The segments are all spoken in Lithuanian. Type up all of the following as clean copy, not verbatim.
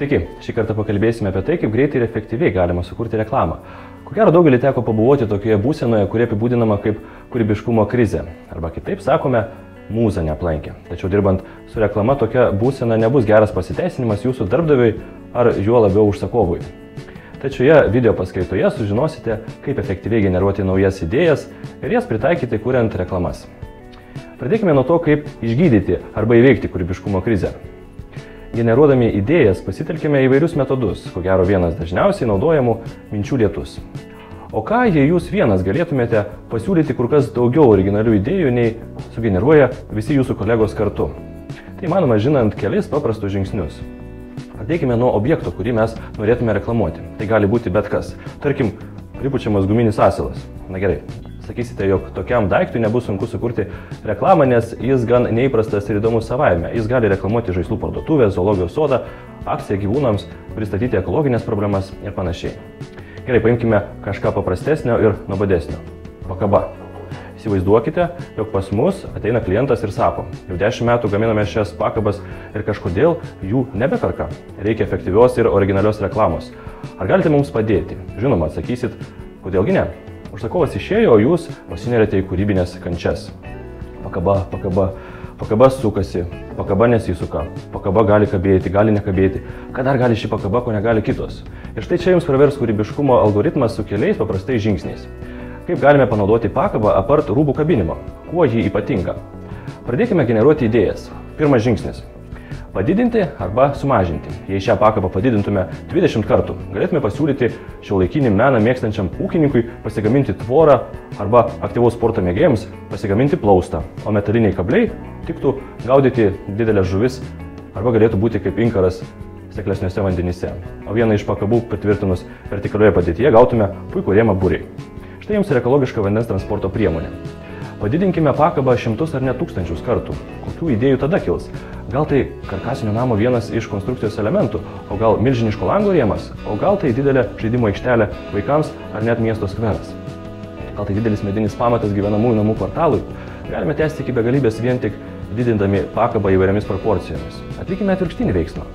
Sveiki, šį kartą pakalbėsime apie tai, kaip greitai ir efektyviai galima sukurti reklamą. Ko gero daugelį teko pabuvoti tokioje būsenoje, kuri apibūdinama kaip kūrybiškumo krizė. Arba kitaip sakome, mūza neaplankė. Tačiau dirbant su reklama tokia būsena nebus geras pasiteisinimas jūsų darbdaviui ar juo labiau užsakovui. Tačioje video paskaitoje sužinosite, kaip efektyviai generuoti naujas idėjas ir jas pritaikyti kuriant reklamas. Pradėkime nuo to, kaip išgydyti arba įveikti kūrybiškumo krizę. Generuodami idėjas pasitelkime įvairius metodus, ko gero vienas dažniausiai naudojamų minčių lietus. O ką, jei jūs vienas galėtumėte pasiūlyti kur kas daugiau originalių idėjų, nei sugeneruoja visi jūsų kolegos kartu? Tai įmanoma žinant kelis paprastus žingsnius. Pradėkime nuo objekto, kurį mes norėtume reklamuoti. Tai gali būti bet kas. Tarkim, pripučiamas guminis asilas. Na gerai. Sakysite, jog tokiam daiktui nebus sunku sukurti reklamą, nes jis gan neįprastas ir įdomus savaime. Jis gali reklamuoti žaislų parduotuvę, zoologijos sodą, akciją gyvūnams, pristatyti ekologinės problemas ir panašiai. Gerai, paimkime kažką paprastesnio ir nuobodesnio. Pakaba. Įsivaizduokite, jog pas mus ateina klientas ir sako, jau 10 metų gaminame šias pakabas ir kažkodėl jų nebeperka. Reikia efektyvios ir originalios reklamos. Ar galite mums padėti? Žinoma, atsakysit, kodėlgi ne? Užsakovas išėjo, o jūs pasinerėte į kūrybinės kančias. Pakaba sukasi, pakaba nesisuka, pakaba gali kabėti, gali nekabėti. Ką dar gali ši pakaba, ko negali kitos? Ir štai čia jums pravers kūrybiškumo algoritmas su keliais paprastais žingsniais. Kaip galime panaudoti pakabą apart rūbų kabinimo? Kuo ji ypatinga? Pradėkime generuoti idėjas. Pirmas žingsnis. Padidinti arba sumažinti. Jei šią pakabą padidintume 20 kartų, galėtume pasiūlyti šiuolaikinį meną mėgstančiam ūkininkui pasigaminti tvorą arba aktyvaus sporto mėgėjams pasigaminti plaustą, o metaliniai kabliai tiktų gaudyti didelės žuvis arba galėtų būti kaip inkaras seklesniuose vandenyse. O vieną iš pakabų patvirtinus vertikalioje padėtyje gautume puikų rėmą būriai. Štai jums ir ekologiška vandens transporto priemonė. Padidinkime pakabą šimtus ar net tūkstančius kartų. Kokių idėjų tada kils? Gal tai karkasinio namo vienas iš konstrukcijos elementų, o gal milžiniško lango rėmas, o gal tai didelė žaidimo aikštelė vaikams ar net miesto skveras. Gal tai didelis medinis pamatas gyvenamųjų namų kvartalui. Galime tęsti iki begalybės vien tik didindami pakabą įvairiomis proporcijomis. Atlikime atvirkštinį veiksmą.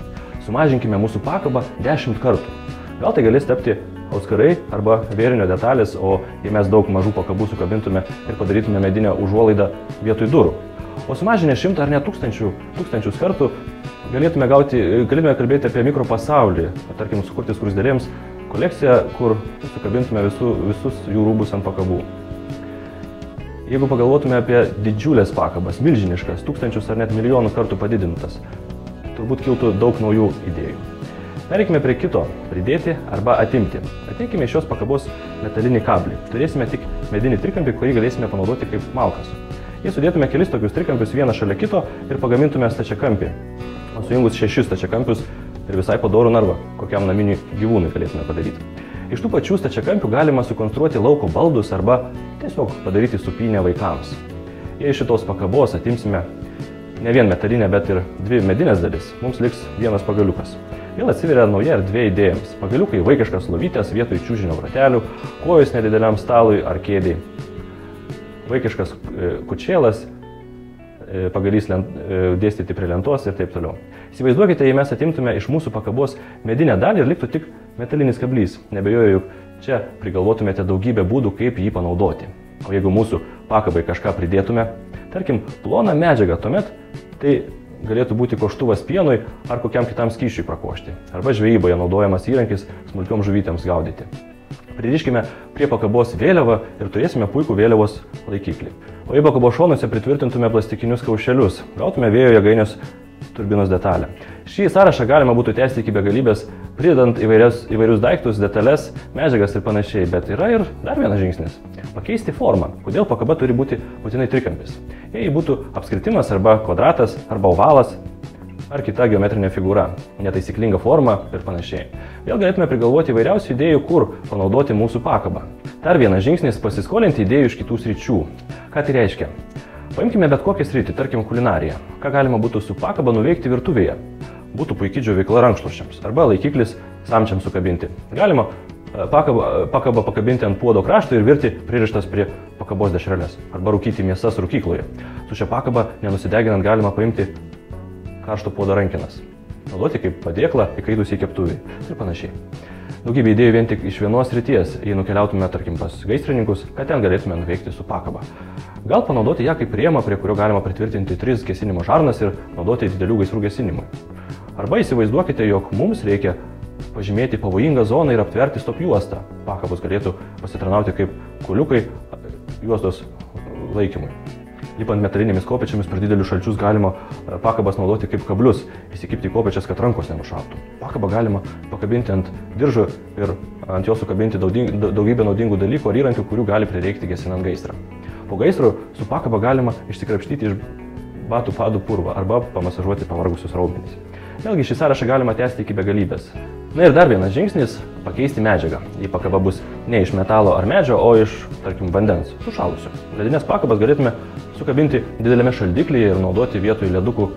Sumažinkime mūsų pakabą 10 kartų. Gal tai galės tapti auskarai arba vėrinio detalės, o jei mes daug mažų pakabų sukabintume ir padarytume medinę užuolaidą vietoj durų. O sumažinę 100 ar net tūkstančius kartų galėtume kalbėti apie mikropasaulį, tarkim, sukurti skruzdėlėms kolekciją, kur sukabintume visus jų rūbus ant pakabų. Jeigu pagalvotume apie didžiulės pakabas, milžiniškas, tūkstančius ar net milijonų kartų padidintas, turbūt kiltų daug naujų idėjų. Pereikime prie kito – pridėti arba atimti. Ateikime iš šios pakabos metalinį kablį. Turėsime tik medinį trikampį, kurį galėsime panaudoti kaip malkas. Jei sudėtume kelis tokius trikampius vieną šalia kito ir pagamintume stačiakampį, o sujungus 6 stačiakampius ir visai padorų narvą, kokiam naminiui gyvūnui galėtume padaryti. Iš tų pačių stačiakampių galima sukonstruoti lauko baldus arba tiesiog padaryti supynę vaikams. Jei iš šitos pakabos atimsime ne vien metalinę, bet ir 2 medinės dalis, mums liks vienas pagaliukas. Vėl atsiveria nauja erdvė idėjams. Pagaliukai vaikiškas lovytės vietoj čiužinio ratelių, kojos nedideliam stalui ar kėdei. Vaikiškas kučėlas, pagalys dėstyti prie lentos ir taip toliau. Įsivaizduokite, jei mes atimtume iš mūsų pakabos medinę dalį ir liktų tik metalinis kablys. Nebejoju, juk čia prigalvotumėte daugybę būdų, kaip jį panaudoti. O jeigu mūsų pakabai kažką pridėtume, tarkim, ploną medžiagą, tuomet tai galėtų būti koštuvas pienui ar kokiam kitam skysčiui prakošti. Arba žvejyboje naudojamas įrankis smulkiom žuvytėms gaudyti. Pririškime prie pakabos vėliavą ir turėsime puikų vėliavos laikiklį. O jei pakabos šonuose pritvirtintume plastikinius kaušelius, gautume vėjo jėgainės turbinos detalę. Šį sąrašą galima būtų tęsti iki begalybės, pridedant įvairius daiktus, detalės, medžiagas ir panašiai. Bet yra ir dar vienas žingsnis – pakeisti formą. Kodėl pakaba turi būti būtinai trikampis? Jei būtų apskritimas arba kvadratas arba ovalas ar kita geometrinė figūra, netaisyklinga forma ir panašiai. Vėl galėtume prigalvoti įvairiausių idėjų, kur panaudoti mūsų pakabą. Dar vienas žingsnis – pasiskolinti idėjų iš kitų sričių. Ką tai reiškia? Paimkime bet kokią sritį, tarkim kulinariją. Ką galima būtų su pakaba nuveikti virtuvėje? Būtų puikiai džiovykla rankšluosčiams arba laikiklis samčiams sukabinti. Galima pakabą pakabinti ant puodo krašto ir virti pririštas prie pakabos dešrelės arba rūkyti mėsas rūkykloje. Su šia pakaba nenusideginant galima paimti karšto puodo rankenas. naudoti kaip padėklą įkaitusiai keptuvai ir panašiai. Daugybė idėjų vien tik iš vienos srities, jei nukeliautume, tarkim, pas gaisrininkus, kad ten galėtume nuveikti su pakaba. Gal panaudoti ją kaip rėmą, prie kurio galima pritvirtinti 3 gesinimo žarnas ir naudoti didelių gaisrų gesinimui. Arba įsivaizduokite, jog mums reikia pažymėti pavojingą zoną ir aptverti stop juostą. Pakabos galėtų pasitarnauti kaip kuliukai juostos laikymui. Lipant metalinėmis kopėčiamis per didelius šalčius galima pakabas naudoti kaip kablius, įsikibti į kopėčias, kad rankos nenušaltų. Pakabą galima pakabinti ant diržo ir ant jo sukabinti daugybę naudingų dalykų ar įrankių, kurių gali prireikti gesinant gaisrą. Po gaisro su pakaba galima išsikrapštyti iš batų padų purvą arba pamasažuoti pavargusius raumenis. Vėlgi šį sąrašą galima tęsti iki begalybės. Na ir dar vienas žingsnis – pakeisti medžiagą. Jei pakaba bus ne iš metalo ar medžio, o iš, tarkim, vandens, sušalusio. Ledinės pakabas galėtume sukabinti didelėme šaldiklyje ir naudoti vietoj ledukų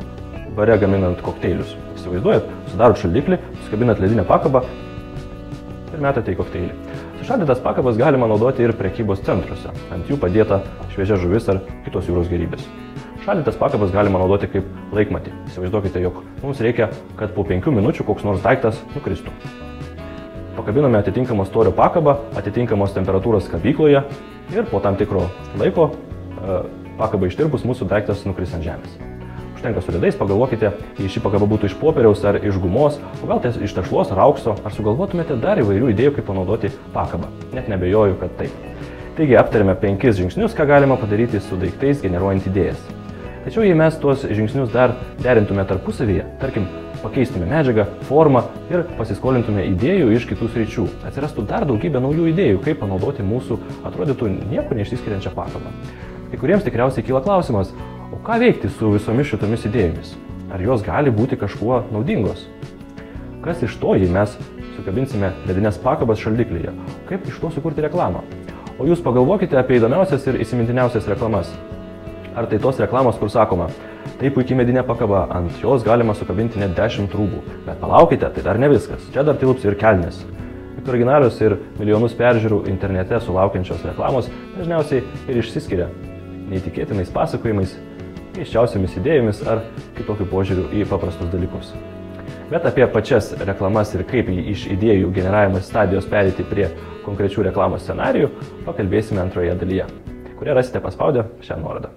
bare gaminant kokteilius. Įsivaizduojat, sudarot šaldiklį, sukabinat ledinę pakabą ir metate į kokteilį. Sušaldytas pakabas galima naudoti ir prekybos centruose. Ant jų padėta šviežia žuvis ar kitos jūros gėrybės. Šaldytas pakabas galima naudoti kaip laikmatį. Įsivaizduokite, jog mums reikia, kad po 5 minučių koks nors daiktas nukristų. Pakabiname atitinkamo storio pakabą, atitinkamos temperatūros kabykloje ir po tam tikro laiko pakabą ištirpus mūsų daiktas nukris ant žemės. Užtenka su ledais, pagalvokite, jei ši pakaba būtų iš popieriaus ar iš gumos, o gal iš tešlos ar aukso, ar sugalvotumėte dar įvairių idėjų, kaip panaudoti pakabą. Net nebejoju, kad taip. Taigi aptarėme 5 žingsnius, ką galima padaryti su daiktais generuojant idėjas. Tačiau jei mes tuos žingsnius dar derintume tarpusavyje, tarkim, pakeistume medžiagą, formą ir pasiskolintume idėjų iš kitų sričių, atsirastų dar daugybė naujų idėjų, kaip panaudoti mūsų atrodytų nieko neišsiskiriančią pakabą. Kai kuriems tikriausiai kyla klausimas, o ką veikti su visomis šitomis idėjomis? Ar jos gali būti kažkuo naudingos? Kas iš to, jei mes sukabinsime ledinės pakabas šaldiklyje? Kaip iš to sukurti reklamą? O jūs pagalvokite apie įdomiausias ir įsimintiniausias reklamas. Ar tai tos reklamos, kur sakoma, tai puikiai medinė pakaba, ant jos galima sukabinti net 10 rūbų. Bet palaukite, tai dar ne viskas. Čia dar tilps ir kelnes. Juk originalios ir milijonus peržiūrų internete sulaukiančios reklamos dažniausiai ir išsiskiria neįtikėtinais pasakojimais, keisčiausiamis idėjomis ar kitokiu požiūriu į paprastus dalykus. Bet apie pačias reklamas ir kaip iš idėjų generavimo stadijos pereiti prie konkrečių reklamos scenarijų pakalbėsime antroje dalyje, kurią rasite paspaudę šią nuorodą.